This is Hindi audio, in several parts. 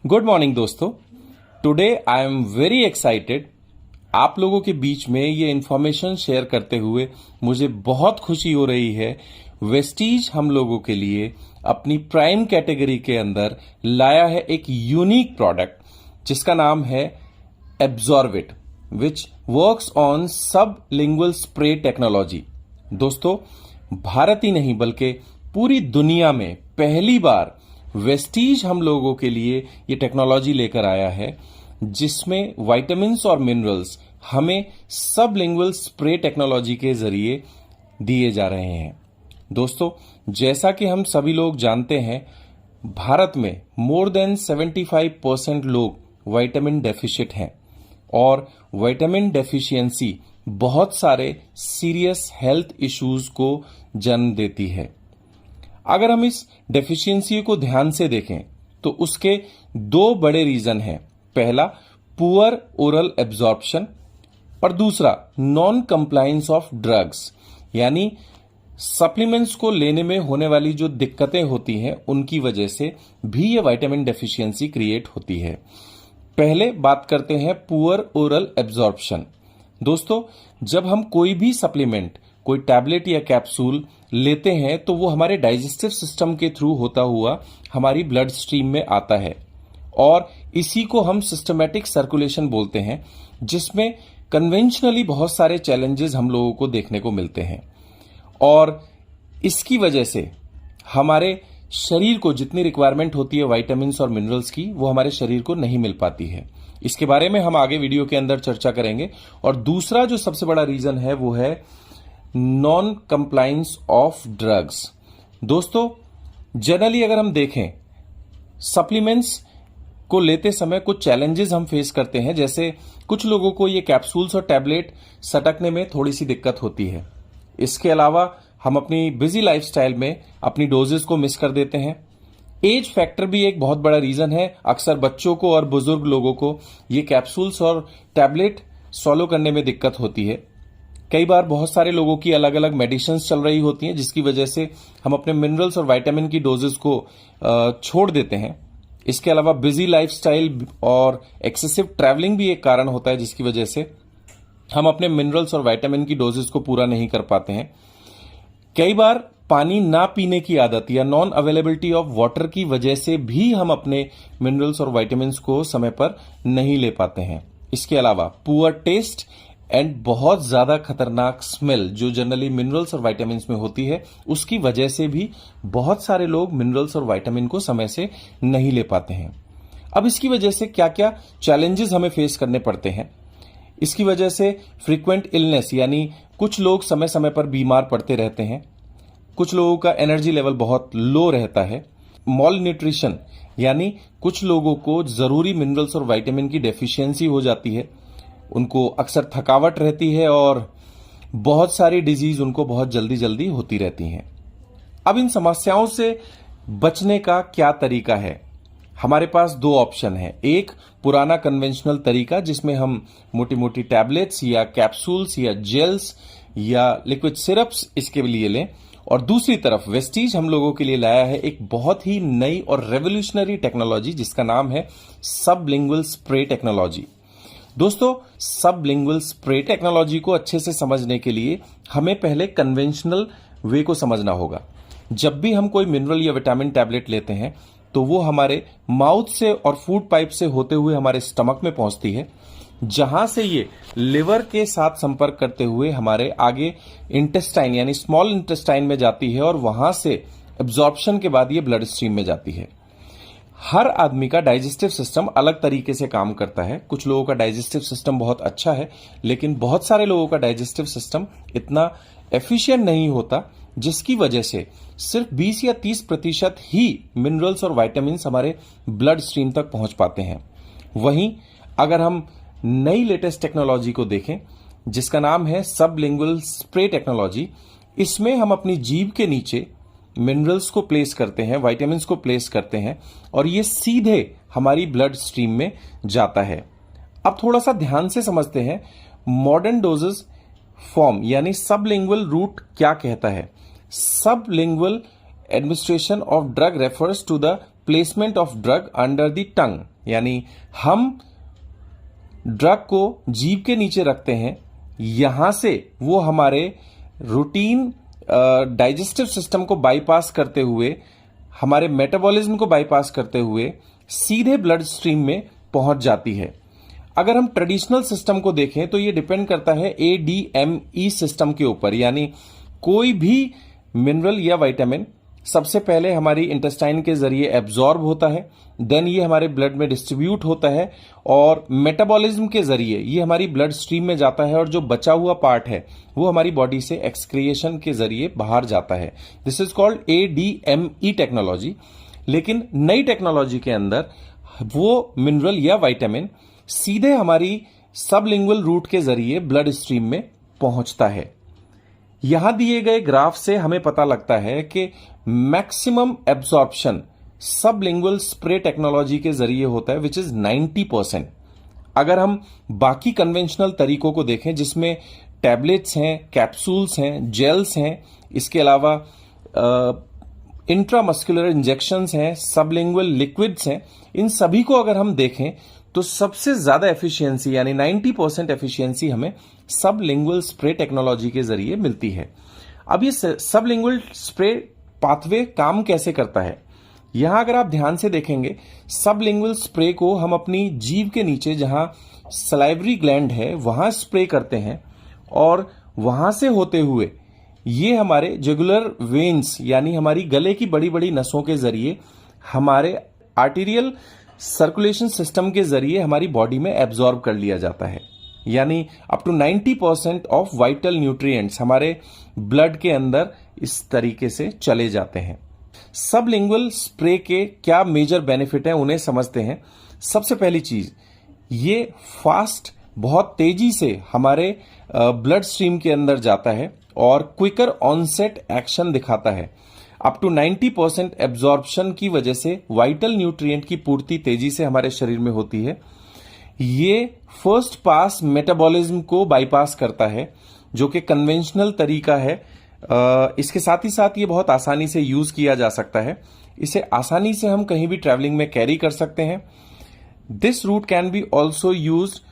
गुड मॉर्निंग दोस्तों। Today I am very excited. आप लोगों के बीच में ये इन्फॉर्मेशन शेयर करते हुए मुझे बहुत खुशी हो रही है। वेस्टीज हम लोगों के लिए अपनी प्राइम कैटेगरी के अंदर लाया है एक यूनिक प्रोडक्ट जिसका नाम है Absorbit, which works on sublingual spray technology. दोस्तों, भारत ही नहीं बल्कि पूरी दुनिया में पहली बार वेस्टीज हम लोगों के लिए ये टेक्नोलॉजी लेकर आया है जिसमें विटामिन्स और मिनरल्स हमें सबलिंगुअल स्प्रे टेक्नोलॉजी के जरिए दिए जा रहे हैं। दोस्तों, जैसा कि हम सभी लोग जानते हैं, भारत में मोर देन 75% लोग विटामिन डेफिशिएंट हैं और विटामिन डेफिशिएंसी बहुत सारे सीरियस हेल्थ इश्यूज को जन्म देती है। अगर हम इस डेफिशिएंसी को ध्यान से देखें तो उसके दो बड़े रीजन हैं। पहला, पुअर ओरल एब्जॉर्प्शन और दूसरा नॉन कंप्लायंस ऑफ ड्रग्स, यानी सप्लीमेंट्स को लेने में होने वाली जो दिक्कतें होती हैं उनकी वजह से भी ये विटामिन डेफिशिएंसी क्रिएट होती है। पहले बात करते हैं पुअर ओरल एब्जॉर्प्शन। दोस्तों, जब हम कोई भी सप्लीमेंट, कोई टैबलेट या कैप्सूल लेते हैं तो वो हमारे डाइजेस्टिव सिस्टम के थ्रू होता हुआ हमारी ब्लड स्ट्रीम में आता है और इसी को हम सिस्टमैटिक सर्कुलेशन बोलते हैं, जिसमें कन्वेंशनली बहुत सारे चैलेंजेस हम लोगों को देखने को मिलते हैं और इसकी वजह से हमारे शरीर को जितनी रिक्वायरमेंट होती है विटामिन्स और मिनरल्स की, वो हमारे शरीर को नहीं मिल पाती है। इसके बारे में हम आगे वीडियो के अंदर चर्चा करेंगे। और दूसरा जो सबसे बड़ा रीजन है वो है नॉन कंप्लायंस ऑफ ड्रग्स। दोस्तों, जनरली अगर हम देखें, सप्लीमेंट्स को लेते समय कुछ चैलेंजेस हम फेस करते हैं। जैसे कुछ लोगों को ये कैप्सूल्स और टैबलेट सटकने में थोड़ी सी दिक्कत होती है। इसके अलावा हम अपनी बिजी लाइफस्टाइल में अपनी डोजेस को मिस कर देते हैं। एज फैक्टर भी एक बहुत बड़ा रीजन है। अक्सर बच्चों को और बुजुर्ग लोगों को ये कैप्सूल्स और टैबलेट सॉलो करने में दिक्कत होती है। कई बार बहुत सारे लोगों की अलग अलग मेडिसिन्स चल रही होती हैं जिसकी वजह से हम अपने मिनरल्स और विटामिन की डोजेस को छोड़ देते हैं। इसके अलावा बिजी लाइफस्टाइल और एक्सेसिव ट्रैवलिंग भी एक कारण होता है जिसकी वजह से हम अपने मिनरल्स और विटामिन की डोजेस को पूरा नहीं कर पाते हैं। कई बार पानी ना पीने की आदत या नॉन अवेलेबिलिटी ऑफ वाटर की वजह से भी हम अपने मिनरल्स और विटामिन को समय पर नहीं ले पाते हैं। इसके अलावा पुअर टेस्ट एंड बहुत ज्यादा खतरनाक स्मेल जो जनरली मिनरल्स और विटामिन में होती है, उसकी वजह से भी बहुत सारे लोग मिनरल्स और विटामिन को समय से नहीं ले पाते हैं। अब इसकी वजह से क्या क्या चैलेंजेस हमें फेस करने पड़ते हैं। इसकी वजह से फ्रीक्वेंट इलनेस, यानी कुछ लोग समय समय पर बीमार पड़ते रहते हैं। कुछ लोगों का एनर्जी लेवल बहुत लो रहता है। मॉल न्यूट्रिशन, यानी कुछ लोगों को जरूरी मिनरल्स और विटामिन की डेफिशिएंसी हो जाती है। उनको अक्सर थकावट रहती है और बहुत सारी डिजीज उनको बहुत जल्दी जल्दी होती रहती हैं। अब इन समस्याओं से बचने का क्या तरीका है? हमारे पास दो ऑप्शन है। एक पुराना कन्वेंशनल तरीका जिसमें हम मोटी मोटी टैबलेट्स या कैप्सूल्स या जेल्स या लिक्विड सिरप्स इसके लिए लें, और दूसरी तरफ वेस्टीज हम लोगों के लिए लाया है एक बहुत ही नई और रेवोल्यूशनरी टेक्नोलॉजी जिसका नाम है सबलिंगुअल स्प्रे टेक्नोलॉजी। दोस्तों, सबलिंगुअल स्प्रे टेक्नोलॉजी को अच्छे से समझने के लिए हमें पहले कन्वेंशनल वे को समझना होगा। जब भी हम कोई मिनरल या विटामिन टैबलेट लेते हैं तो वो हमारे माउथ से और फूड पाइप से होते हुए हमारे स्टमक में पहुंचती है, जहां से ये लिवर के साथ संपर्क करते हुए हमारे आगे इंटेस्टाइन यानी स्मॉल इंटेस्टाइन में जाती है और वहां से एब्जॉर्प्शन के बाद ये ब्लड स्ट्रीम में जाती है। हर आदमी का डाइजेस्टिव सिस्टम अलग तरीके से काम करता है। कुछ लोगों का डाइजेस्टिव सिस्टम बहुत अच्छा है, लेकिन बहुत सारे लोगों का डाइजेस्टिव सिस्टम इतना एफिशिएंट नहीं होता, जिसकी वजह से सिर्फ 20 या 30% ही मिनरल्स और विटामिन हमारे ब्लड स्ट्रीम तक पहुंच पाते हैं। वहीं अगर हम नई लेटेस्ट टेक्नोलॉजी को देखें जिसका नाम है सबलिंगुअल स्प्रे टेक्नोलॉजी, इसमें हम अपनी जीभ के नीचे मिनरल्स को प्लेस करते हैं, विटामिन्स को प्लेस करते हैं और ये सीधे हमारी ब्लड स्ट्रीम में जाता है। अब थोड़ा सा ध्यान से समझते हैं मॉडर्न डोजेस फॉर्म यानी सबलिंगुअल रूट क्या कहता है। Sublingual administration of drug refers to the placement of drug under the tongue, यानी हम ड्रग को जीभ के नीचे रखते हैं, यहां से वो हमारे रूटीन डाइजेस्टिव सिस्टम को बाईपास करते हुए, हमारे मेटाबॉलिज्म को बाईपास करते हुए सीधे ब्लड स्ट्रीम में पहुंच जाती है। अगर हम ट्रेडिशनल सिस्टम को देखें तो ये डिपेंड करता है ADME सिस्टम के ऊपर, यानी कोई भी मिनरल या विटामिन सबसे पहले हमारी इंटेस्टाइन के जरिए एब्जॉर्ब होता है, देन ये हमारे ब्लड में डिस्ट्रीब्यूट होता है और मेटाबॉलिज्म के जरिए ये हमारी ब्लड स्ट्रीम में जाता है, और जो बचा हुआ पार्ट है वो हमारी बॉडी से एक्सक्रिएशन के जरिए बाहर जाता है। This is called ADME technology. लेकिन नई टेक्नोलॉजी के अंदर वो मिनरल या विटामिन सीधे हमारी सबलिंगुअल रूट के जरिए ब्लड स्ट्रीम में पहुंचता है। यहां दिए गए ग्राफ से हमें पता लगता है कि maximum absorption sublingual spray technology के जरिए होता है, विच इज 90%। अगर हम बाकी कन्वेंशनल तरीकों को देखें जिसमें टैबलेट्स हैं, कैप्सूल्स हैं, जेल्स हैं, इसके अलावा इंट्रामस्कुलर इंजेक्शंस हैं, सबलिंगुअल लिक्विड्स हैं, इन सभी को अगर हम देखें तो सबसे ज्यादा एफिशिएंसी यानी 90% एफिशिएंसी हमें सबलिंगुअल स्प्रे टेक्नोलॉजी के जरिए मिलती है। अब ये सबलिंगुअल स्प्रे पाथवे काम कैसे करता है, यहां अगर आप ध्यान से देखेंगे, सबलिंगुअल स्प्रे को हम अपनी जीभ के नीचे जहां सलाइवरी ग्लैंड है वहां स्प्रे करते हैं, और वहां से होते हुए ये हमारे जुगुलर वेन्स यानी हमारी गले की बड़ी बड़ी नसों के जरिए हमारे आर्टीरियल सर्कुलेशन सिस्टम के जरिए हमारी बॉडी में एब्जॉर्ब कर लिया जाता है। यानी up to 90% of vital nutrients हमारे ब्लड के अंदर इस तरीके से चले जाते हैं। सबलिंगुअल स्प्रे के क्या मेजर बेनिफिट हैं उन्हें समझते हैं। सबसे पहली चीज, ये फास्ट बहुत तेजी से हमारे ब्लड स्ट्रीम के अंदर जाता है और क्विकर ऑनसेट एक्शन दिखाता है। अप टू 90% एब्जॉर्प्शन की वजह से वाइटल न्यूट्रिएंट की पूर्ति तेजी से हमारे शरीर में होती है। ये फर्स्ट पास मेटाबॉलिज्म को बाईपास करता है, जो कि कन्वेंशनल तरीका है। इसके साथ ही साथ ये बहुत आसानी से यूज किया जा सकता है। इसे आसानी से हम कहीं भी ट्रैवलिंग में कैरी कर सकते हैं। This route can be also used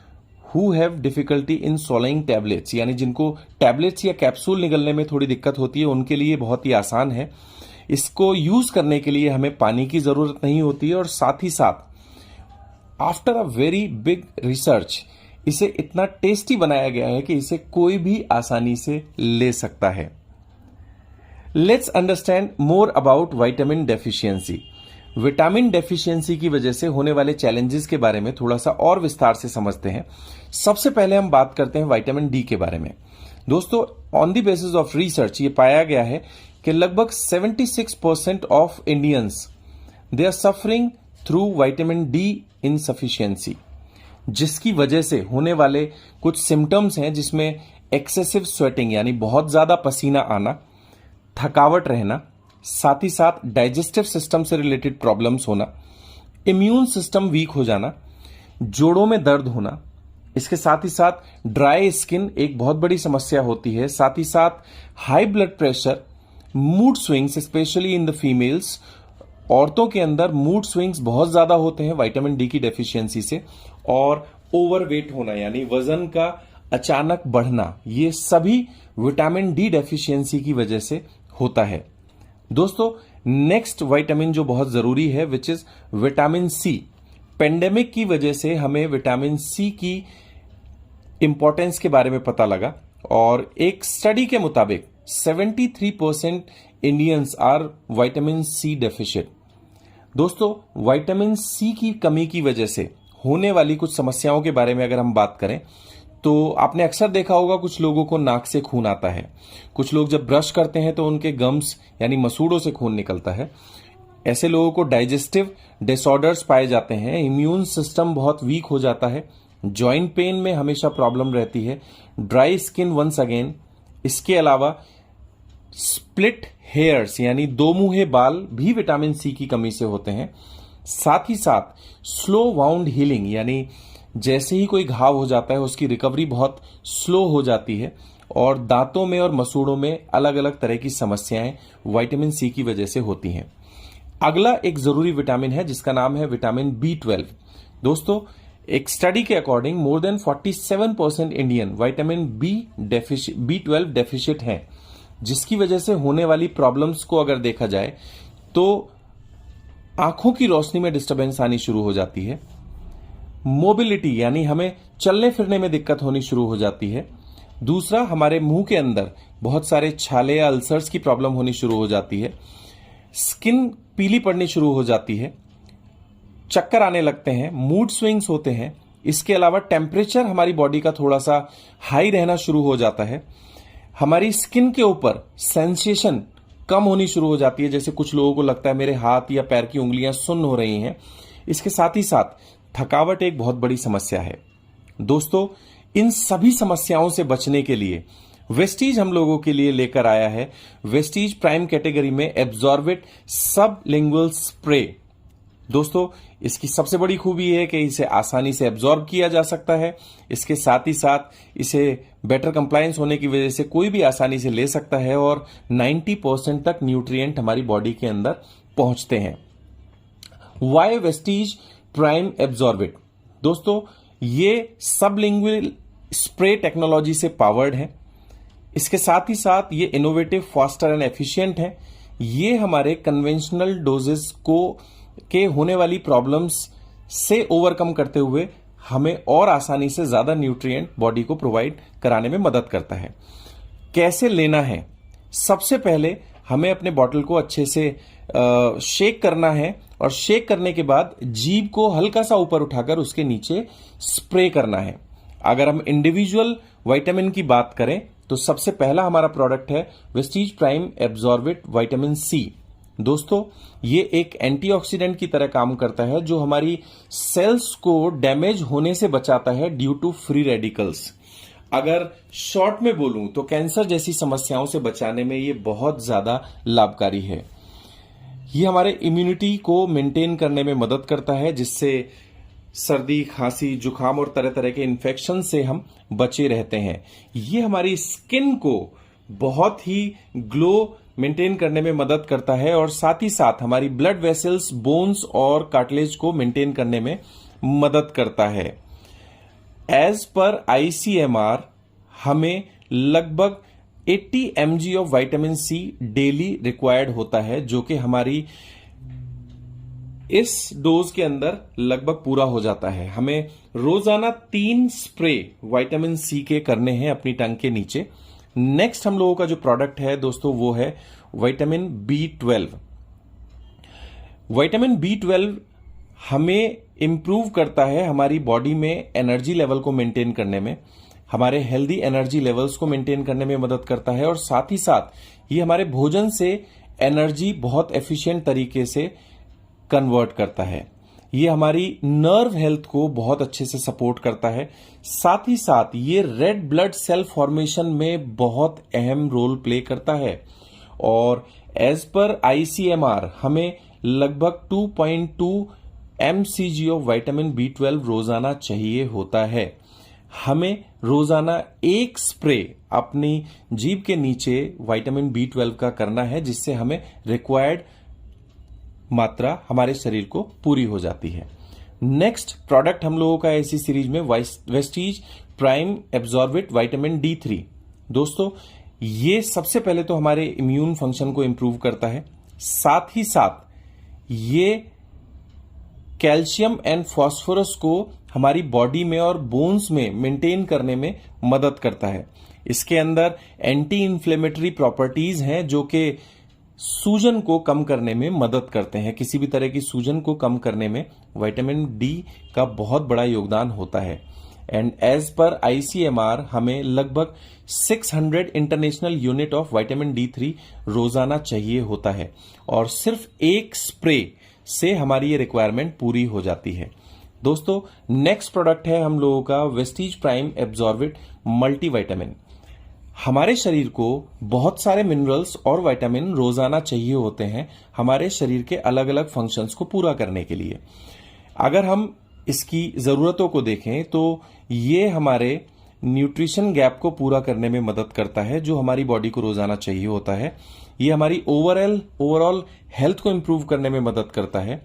who have difficulty in swallowing tablets, यानी जिनको टैबलेट्स या कैप्सूल निगलने में थोड़ी दिक्कत होती है उनके लिए बहुत ही आसान है। इसको यूज करने के लिए हमें पानी की जरूरत नहीं होती है, और साथ ही साथ after a very big research इसे इतना टेस्टी बनाया गया है कि इसे कोई भी आसानी से ले सकता है। Let's understand more about vitamin deficiency. Vitamin deficiency की वजह से होने वाले चैलेंजेस के बारे में थोड़ा सा और विस्तार से समझते हैं। सबसे पहले हम बात करते हैं विटामिन डी के बारे में। दोस्तों, on the basis of research ये पाया गया है कि लगभग 76% of Indians they are suffering through vitamin D insufficiency, जिसकी वजह से होने वाले कुछ सिम्टम्स हैं जिसमें एक्सेसिव स्वेटिंग यानी बहुत ज्यादा पसीना आना, थकावट रहना, साथ ही साथ डाइजेस्टिव सिस्टम से रिलेटेड प्रॉब्लम्स होना, इम्यून सिस्टम वीक हो जाना, जोड़ों में दर्द होना, इसके साथ ही साथ ड्राई स्किन एक बहुत बड़ी समस्या होती है। साथ ही साथ high blood pressure, mood swings specially in the females, औरतों के अंदर मूड स्विंग्स बहुत ज्यादा होते हैं विटामिन डी की डेफिशिएंसी से, और ओवरवेट होना यानी वजन का अचानक बढ़ना, ये सभी विटामिन डी डेफिशिएंसी की वजह से होता है। दोस्तों, नेक्स्ट विटामिन जो बहुत जरूरी है which is vitamin C. Pandemic की वजह से हमें विटामिन सी की इंपॉर्टेंस के बारे में पता लगा, और एक स्टडी के मुताबिक 73% Indians are vitamin C deficient. दोस्तों, विटामिन सी की कमी की वजह से होने वाली कुछ समस्याओं के बारे में अगर हम बात करें तो आपने अक्सर देखा होगा कुछ लोगों को नाक से खून आता है। कुछ लोग जब ब्रश करते हैं तो उनके गम्स यानी मसूड़ों से खून निकलता है। ऐसे लोगों को डाइजेस्टिव डिसऑर्डर्स पाए जाते हैं, इम्यून सिस्टम बहुत वीक हो जाता है, जॉइंट पेन में हमेशा प्रॉब्लम रहती है, ड्राई स्किन वंस अगेन। इसके अलावा स्प्लिट हेयर्स यानी दो मुंहे बाल भी विटामिन सी की कमी से होते हैं। साथ ही साथ स्लो वाउंड हीलिंग यानी जैसे ही कोई घाव हो जाता है उसकी रिकवरी बहुत स्लो हो जाती है, और दांतों में और मसूड़ों में अलग अलग तरह की समस्याएं विटामिन सी की वजह से होती हैं। अगला एक जरूरी विटामिन है जिसका नाम है विटामिन B12। दोस्तों, एक स्टडी के according more than 47% Indian vitamin B12 deficient हैं, जिसकी वजह से होने वाली प्रॉब्लम्स को अगर देखा जाए तो आंखों की रोशनी में डिस्टर्बेंस आनी शुरू हो जाती है, मोबिलिटी यानी हमें चलने फिरने में दिक्कत होनी शुरू हो जाती है। दूसरा, हमारे मुंह के अंदर बहुत सारे छाले या अल्सर्स की प्रॉब्लम होनी शुरू हो जाती है, स्किन पीली पड़नी शुरू हो जाती है, चक्कर आने लगते हैं, मूड स्विंग्स होते हैं। इसके अलावा टेम्परेचर हमारी बॉडी का थोड़ा सा हाई रहना शुरू हो जाता है। हमारी स्किन के ऊपर सेंसेशन कम होनी शुरू हो जाती है, जैसे कुछ लोगों को लगता है मेरे हाथ या पैर की उंगलियां सुन्न हो रही हैं। इसके साथ ही साथ थकावट एक बहुत बड़ी समस्या है। दोस्तों, इन सभी समस्याओं से बचने के लिए वेस्टीज हम लोगों के लिए लेकर आया है वेस्टीज प्राइम कैटेगरी में एब्जॉर्बिट सबलिंगुअल स्प्रे। दोस्तों, इसकी सबसे बड़ी खूबी है कि इसे आसानी से एब्जॉर्ब किया जा सकता है। इसके साथ ही साथ इसे बेटर कंप्लायंस होने की वजह से कोई भी आसानी से ले सकता है और 90% तक न्यूट्रिएंट हमारी बॉडी के अंदर पहुंचते हैं। Why Vestige prime Absorbit? दोस्तों, ये सबलिंगुअल स्प्रे टेक्नोलॉजी से पावर्ड है। इसके साथ ही साथ ये इनोवेटिव, फास्टर एंड एफिशिएंट है। ये हमारे कन्वेंशनल डोजेस के होने वाली प्रॉब्लम्स से ओवरकम करते हुए हमें और आसानी से ज्यादा न्यूट्रिएंट बॉडी को प्रोवाइड कराने में मदद करता है। कैसे लेना है? सबसे पहले हमें अपने बॉटल को अच्छे से शेक करना है और शेक करने के बाद जीभ को हल्का सा ऊपर उठाकर उसके नीचे स्प्रे करना है। अगर हम इंडिविजुअल विटामिन की बात करें तो सबसे पहला हमारा प्रोडक्ट है वेस्टीज प्राइम एब्जॉर्बिट विटामिन C। दोस्तों, ये एक एंटीऑक्सीडेंट की तरह काम करता है जो हमारी सेल्स को डैमेज होने से बचाता है ड्यू टू फ्री रेडिकल्स। अगर शॉर्ट में बोलूं तो कैंसर जैसी समस्याओं से बचाने में ये बहुत ज्यादा लाभकारी है। ये हमारे इम्यूनिटी को मेंटेन करने में मदद करता है, जिससे सर्दी, खांसी, जुकाम और तरह तरह के इन्फेक्शन से हम बचे रहते हैं। ये हमारी स्किन को बहुत ही ग्लो मेंटेन करने में मदद करता है और साथ ही साथ हमारी ब्लड वेसल्स, बोन्स और कार्टिलेज को मेंटेन करने में मदद करता है। एज पर ICMR हमें लगभग 80 mg of vitamin C daily required होता है, जो कि हमारी इस डोज के अंदर लगभग पूरा हो जाता है। हमें रोजाना 3 स्प्रे विटामिन C के करने हैं अपनी टंग के नीचे। नेक्स्ट हम लोगों का जो प्रोडक्ट है दोस्तों वो है विटामिन B12। विटामिन B12 हमें इंप्रूव करता है हमारी बॉडी में एनर्जी लेवल को मेंटेन करने में, हमारे हेल्दी एनर्जी लेवल्स को मेंटेन करने में मदद करता है और साथ ही साथ ये हमारे भोजन से एनर्जी बहुत एफिशिएंट तरीके से कन्वर्ट करता है। ये हमारी नर्व हेल्थ को बहुत अच्छे से सपोर्ट करता है। साथ ही साथ ये रेड ब्लड सेल फॉर्मेशन में बहुत अहम रोल प्ले करता है और एज पर ICMR हमें लगभग 2.2 mcg ऑफ विटामिन B12 रोजाना चाहिए होता है। हमें रोजाना एक स्प्रे अपनी जीभ के नीचे विटामिन B12 का करना है, जिससे हमें रिक्वायर्ड मात्रा हमारे शरीर को पूरी हो जाती है। नेक्स्ट प्रोडक्ट हम लोगों का ऐसी सीरीज में वेस्टीज प्राइम एब्जॉर्बिट विटामिन D3। दोस्तों, ये सबसे पहले तो हमारे इम्यून फंक्शन को इंप्रूव करता है, साथ ही साथ ये कैल्शियम एंड फास्फोरस को हमारी बॉडी में और बोन्स में मेंटेन करने में मदद करता है। इसके अंदर एंटी इंफ्लेमेटरी प्रॉपर्टीज हैं जो कि सूजन को कम करने में मदद करते हैं। किसी भी तरह की सूजन को कम करने में विटामिन D का बहुत बड़ा योगदान होता है। एंड एज पर ICMR हमें लगभग 600 international unit of vitamin D3 रोजाना चाहिए होता है और सिर्फ एक स्प्रे से हमारी ये रिक्वायरमेंट पूरी हो जाती है। दोस्तों, नेक्स्ट प्रोडक्ट है हम लोगों का वेस्टीज प्राइम एब्जॉर्बिट मल्टीविटामिन। हमारे शरीर को बहुत सारे मिनरल्स और विटामिन रोजाना चाहिए होते हैं हमारे शरीर के अलग अलग फंक्शंस को पूरा करने के लिए। अगर हम इसकी जरूरतों को देखें तो ये हमारे न्यूट्रिशन गैप को पूरा करने में मदद करता है जो हमारी बॉडी को रोजाना चाहिए होता है। ये हमारी ओवरऑल हेल्थ को इंप्रूव करने में मदद करता है।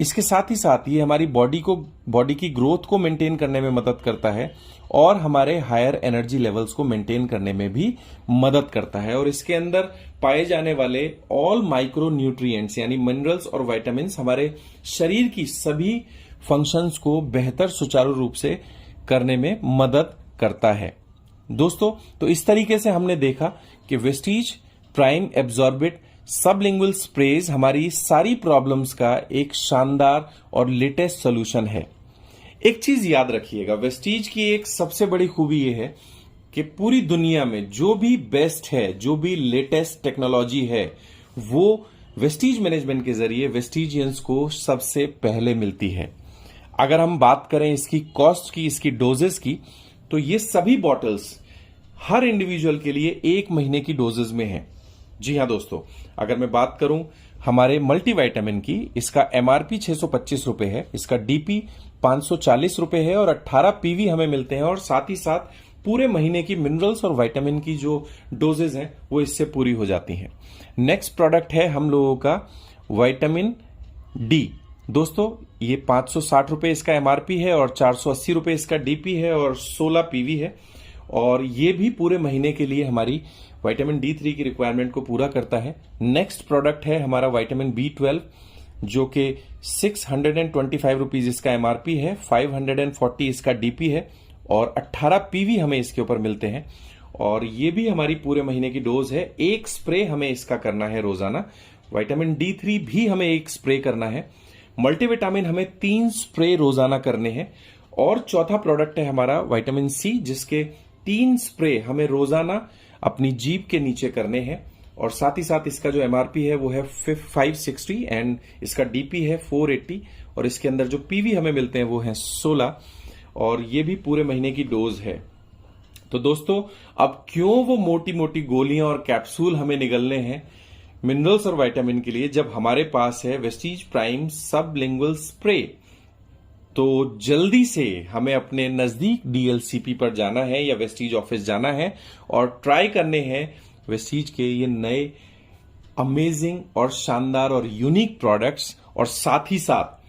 इसके साथ ही साथ ये हमारी बॉडी की ग्रोथ को मेंटेन करने में मदद करता है और हमारे हायर एनर्जी लेवल्स को मेंटेन करने में भी मदद करता है। और इसके अंदर पाए जाने वाले ऑल माइक्रो न्यूट्रिएंट्स यानी मिनरल्स और विटामिन्स हमारे शरीर की सभी फंक्शंस को बेहतर सुचारू रूप से करने में मदद करता है। दोस्तों, तो इस तरीके से हमने देखा कि वेस्टीज प्राइम एब्जॉर्बिट सबलिंगुअल स्प्रेज हमारी सारी प्रॉब्लम्स का एक शानदार और लेटेस्ट सोल्यूशन है। एक चीज याद रखिएगा, वेस्टीज की एक सबसे बड़ी खूबी यह है कि पूरी दुनिया में जो भी बेस्ट है, जो भी लेटेस्ट टेक्नोलॉजी है, वो वेस्टीज मैनेजमेंट के जरिए वेस्टीजियंस को सबसे पहले मिलती है। अगर हम बात करें इसकी कॉस्ट की, इसकी डोजेस की, तो ये सभी बॉटल्स हर इंडिविजुअल के लिए 1 महीने की डोजेस में है। जी हां दोस्तों, अगर मैं बात करूं हमारे मल्टीविटामिन की, इसका एमआरपी 625 रुपए है, इसका डीपी 540 रुपए है और 18 पीवी हमें मिलते हैं। और साथ ही साथ पूरे महीने की मिनरल्स और विटामिन की जो डोजेज हैं वो इससे पूरी हो जाती हैं। नेक्स्ट प्रोडक्ट है हम लोगों का विटामिन डी। दोस्तों, ये 560 रुपए इसका एमआरपी है और 480 रुपए इसका डीपी है और 16 पीवी है। और ये भी पूरे महीने के लिए हमारी विटामिन D3 की रिक्वायरमेंट को पूरा करता है। नेक्स्ट प्रोडक्ट है हमारा विटामिन B12 जो कि 625 रुपीज इसका एमआरपी है, 540 इसका डीपी है और 18 पीवी हमें इसके ऊपर मिलते हैं। और ये भी हमारी पूरे महीने की डोज है। 1 स्प्रे हमें इसका करना है रोजाना। विटामिन D3 भी हमें 1 स्प्रे करना है। मल्टीविटामिन हमें 3 स्प्रे रोजाना करने हैं। और चौथा प्रोडक्ट है हमारा विटामिन C जिसके 3 स्प्रे हमें रोजाना अपनी जीभ के नीचे करने हैं। और साथ ही साथ इसका जो एमआरपी है वो है 560 एंड इसका डीपी है 480 और इसके अंदर जो पीवी हमें मिलते हैं वो है 16 और ये भी पूरे महीने की डोज है। तो दोस्तों, अब क्यों वो मोटी मोटी गोलियां और कैप्सूल हमें निगलने हैं मिनरल्स और विटामिन के लिए जब हमारे पास है वेस्टीज प्राइम सबलिंगुअल स्प्रे। तो जल्दी से हमें अपने नजदीक डीएलसीपी पर जाना है या वेस्टीज ऑफिस जाना है और ट्राई करने हैं वेस्टीज के ये नए अमेजिंग और शानदार और यूनिक प्रोडक्ट्स। और साथ ही साथ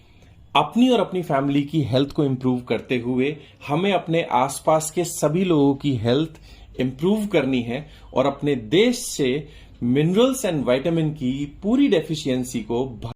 अपनी और अपनी फैमिली की हेल्थ को इंप्रूव करते हुए हमें अपने आसपास के सभी लोगों की हेल्थ इंप्रूव करनी है और अपने देश से मिनरल्स एंड विटामिन की पूरी डेफिशिएंसी को